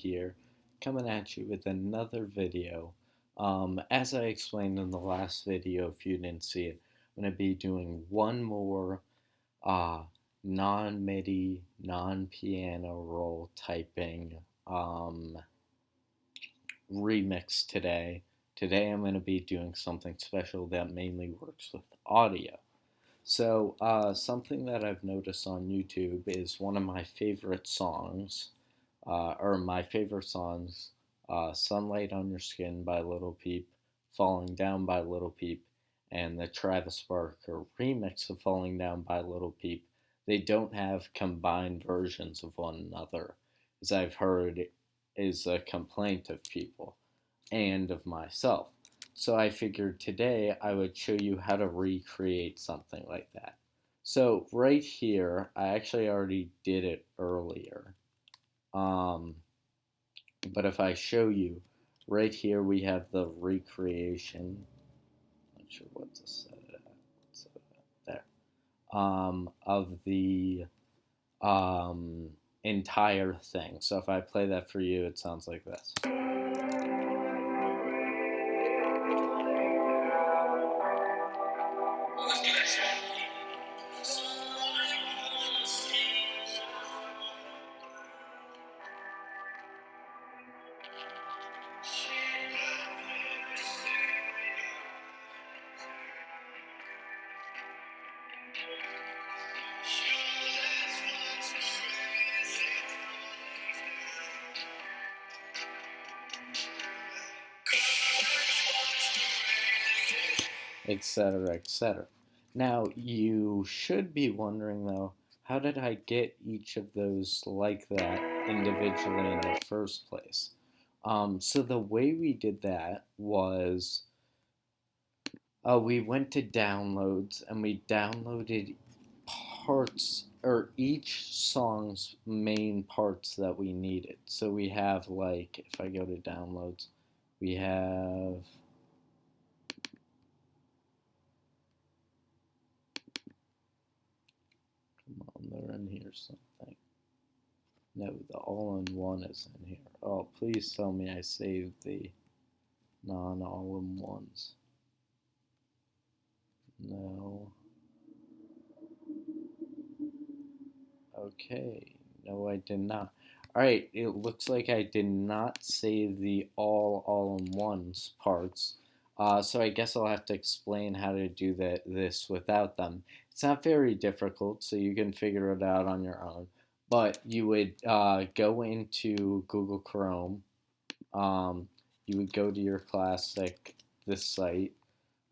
here, coming at you with another video. As I explained in the last video, if you didn't see it, I'm going to be doing one more uh, non-MIDI, non-piano roll typing remix today. Today I'm going to be doing something special that mainly works with audio. So, something that I've noticed on YouTube is one of my favorite songs, Sunlight on Your Skin by Little Peep, Falling Down by Little Peep, and the Travis Barker remix of Falling Down by Little Peep. They don't have combined versions of one another, as I've heard is a complaint of people and of myself. So I figured today I would show you how to recreate something like that. So right here, I actually already did it earlier. But if I show you, right here we have the recreation. Not sure what to set it at. Set it at there. Of the entire thing. So if I play that for you, it sounds like this. Etc., etc. Now, you should be wondering, though, how did I get each of those like that individually in the first place? So the way we did that was we went to downloads and we downloaded parts, or each song's main parts that we needed. So we have, like, if I go to downloads, we have... Come on, they're in here something. No, the all-in-one is in here. Oh, please tell me I saved the non-all-in-ones. No. Okay. No, I did not. Alright, it looks like I did not save the all-in-ones parts. So I guess I'll have to explain how to do this without them. It's not very difficult, so you can figure it out on your own. But you would go into Google Chrome. You would go to your classic, this site.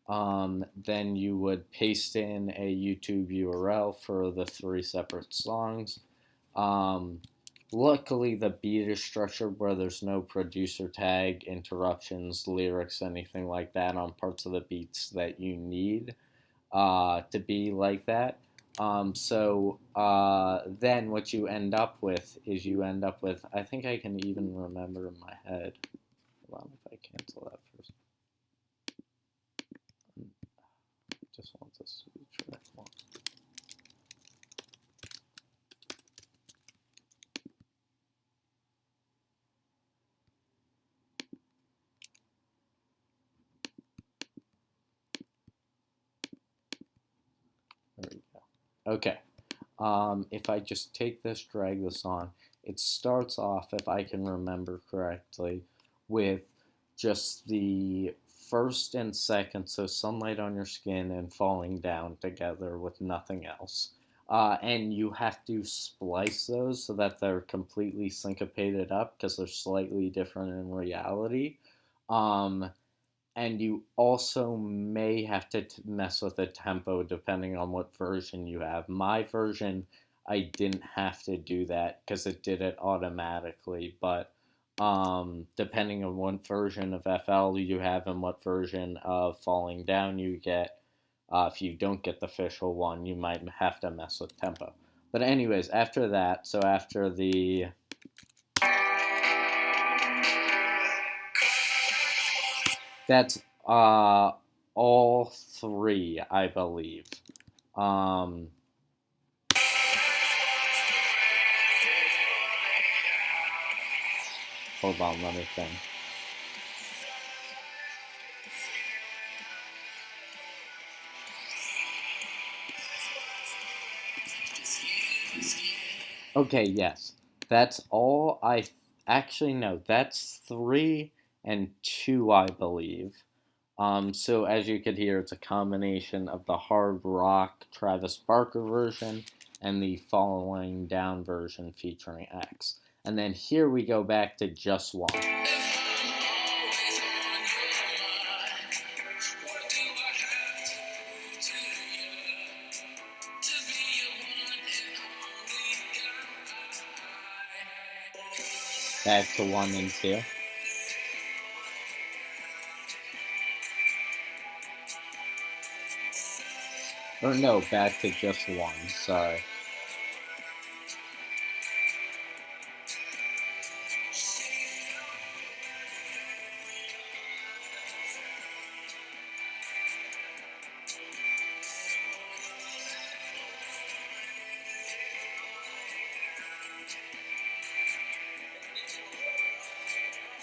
Then you would paste in a YouTube URL for the 3 separate songs. Luckily, the beat is structured where there's no producer tag, interruptions, lyrics, anything like that on parts of the beats that you need to be like that. Then what you end up with is I think I can even remember in my head. Hold on, if I cancel that first. Just want to switch track one. There we go. Okay. If I just take this, drag this on, it starts off, if I can remember correctly, with just the first and second, so Sunlight on Your Skin and Falling Down together with nothing else. And you have to splice those so that they're completely syncopated up because they're slightly different in reality. And you also may have to mess with the tempo depending on what version you have. My version, I didn't have to do that because it did it automatically, but depending on what version of FL you have and what version of Falling Down you get, if you don't get the official one, you might have to mess with tempo. But anyways, after that, so after the... That's all 3, I believe. Hold on, let me think. Okay, yes. That's all actually, no, that's 3 and 2, I believe. So as you could hear, it's a combination of the hard rock Travis Barker version and the Falling Down version featuring X. And then here we go back to just one. Back to 1 and 2. Or no, back to just 1, sorry.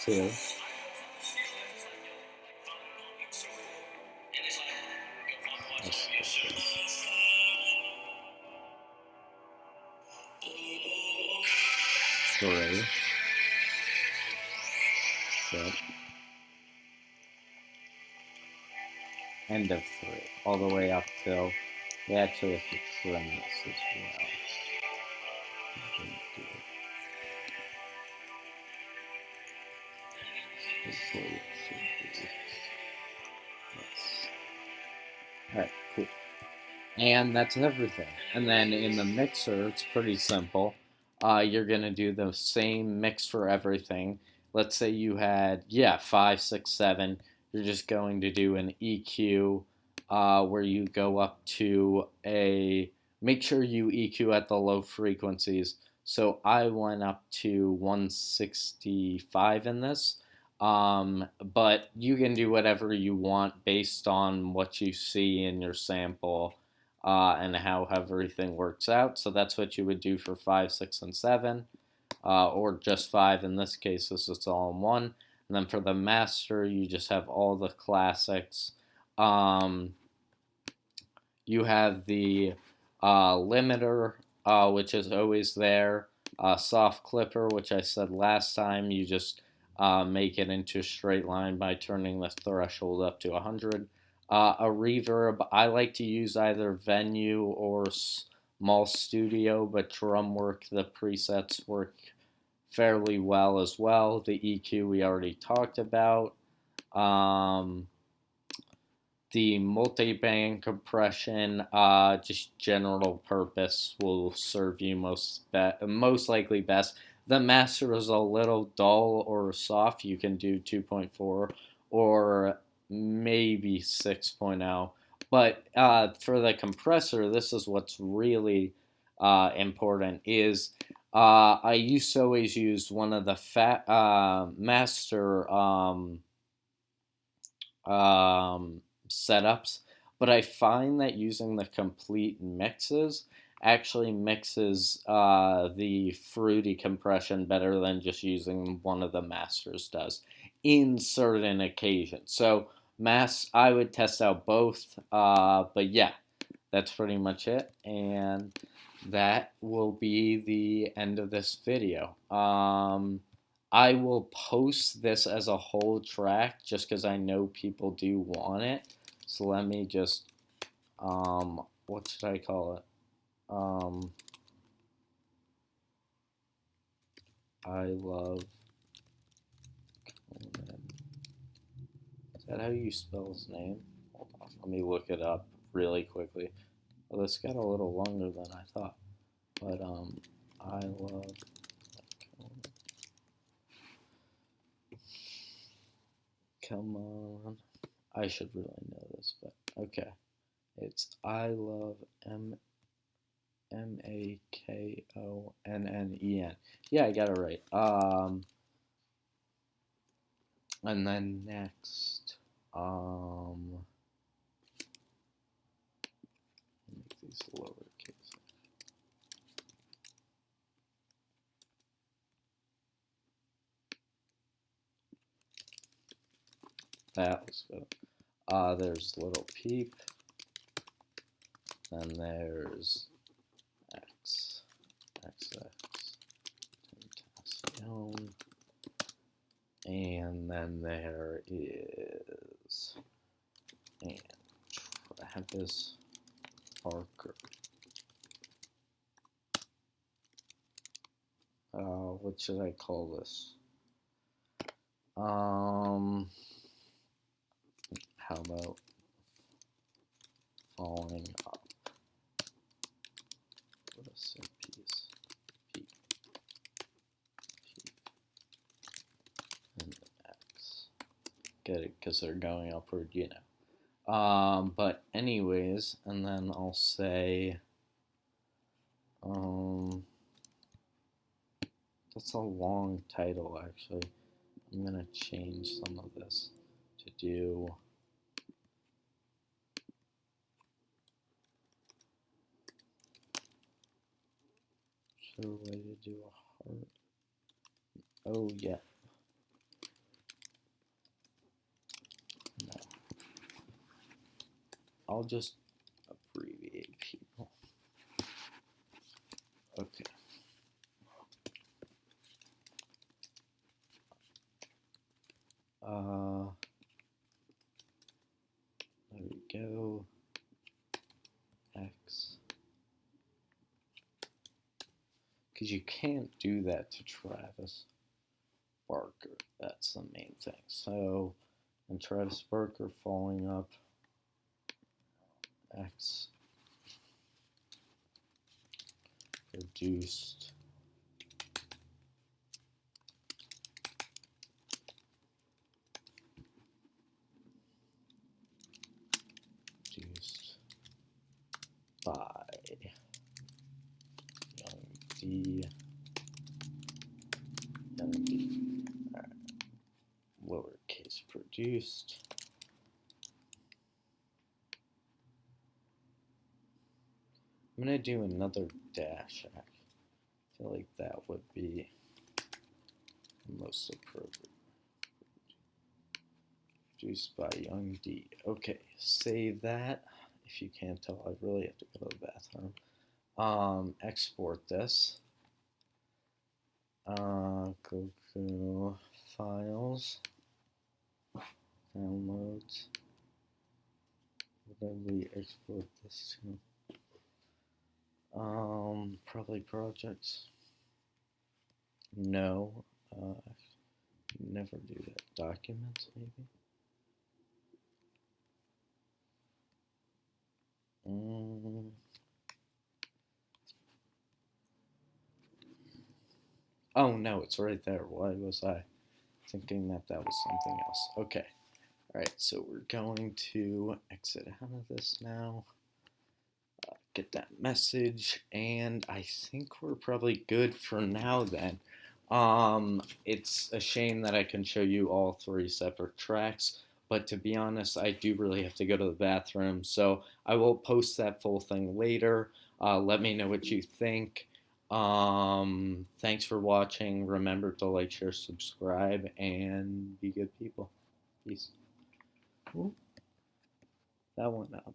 Two. Three. Good. End of 3. All the way up till we actually have to trim this as well. Hopefully it should be. Yes. Alright, cool. And that's everything. And then in the mixer, it's pretty simple. You're going to do the same mix for everything. Let's say you had, 5, 6, 7. You're just going to do an EQ where you go up to make sure you EQ at the low frequencies. So I went up to 165 in this. But you can do whatever you want based on what you see in your sample and how everything works out. So that's what you would do for 5, 6, and 7, or just 5 in this case, this is all in one. And then for the master, you just have all the classics. You have the limiter, which is always there. Soft clipper, which I said last time, you just make it into a straight line by turning the threshold up to 100. A reverb, I like to use either Venue or Small Studio, but Drumwork, the presets work fairly well as well. The EQ we already talked about. The multi-band compression, just general purpose, will serve you most likely best. The master is a little dull or soft. You can do 2.4 or maybe 6.0. But for the compressor, this is what's really important. Is I used to always use one of the master setups, but I find that using the complete mixes actually mixes the fruity compression better than just using one of the masters does in certain occasions. So I would test out both, but yeah, that's pretty much it, and that will be the end of this video. I will post this as a whole track just because I know people do want it. So let me just, what should I call it? I love Conan. Is that how you spell his name? Hold on, let me look it up really quickly. Well, this got a little longer than I thought. But, I love Conan. Come on. I should really know this, but okay. It's I love Makonnen. Yeah, I got it right. And then next, make these lowercase. that looks good. There's little Peep, and there's XXX Tentacion, and then there is and Travis Barker. What should I call this? How about falling up? Recipes. Peep. And X. Get it? Because they're going upward, you know. But anyways, and then I'll say, that's a long title actually. I'm gonna change some of this to do a way to do a heart. Oh yeah. No. I'll just abbreviate people. Okay. There we go. X. Because you can't do that to Travis Barker. That's the main thing. So, and Travis Barker falling up. X produced by young D. All right. Lowercase produced. I'm gonna do another dash. I feel like that would be most appropriate. Produced by young D. Okay, save that. If you can't tell, I really have to go to the bathroom. Export this. Go to files, downloads. What did we export this to? Probably projects. No, never do that. Documents, maybe. Oh no, it's right there. Why was I thinking that that was something else? Okay. All right, so we're going to exit out of this now. Get that message, and I think we're probably good for now then. It's a shame that I can show you all three separate tracks, but to be honest, I do really have to go to the bathroom, so I will post that full thing later. Let me know what you think. Thanks for watching. Remember to like, share, subscribe, and be good people. Peace. Ooh, that went out.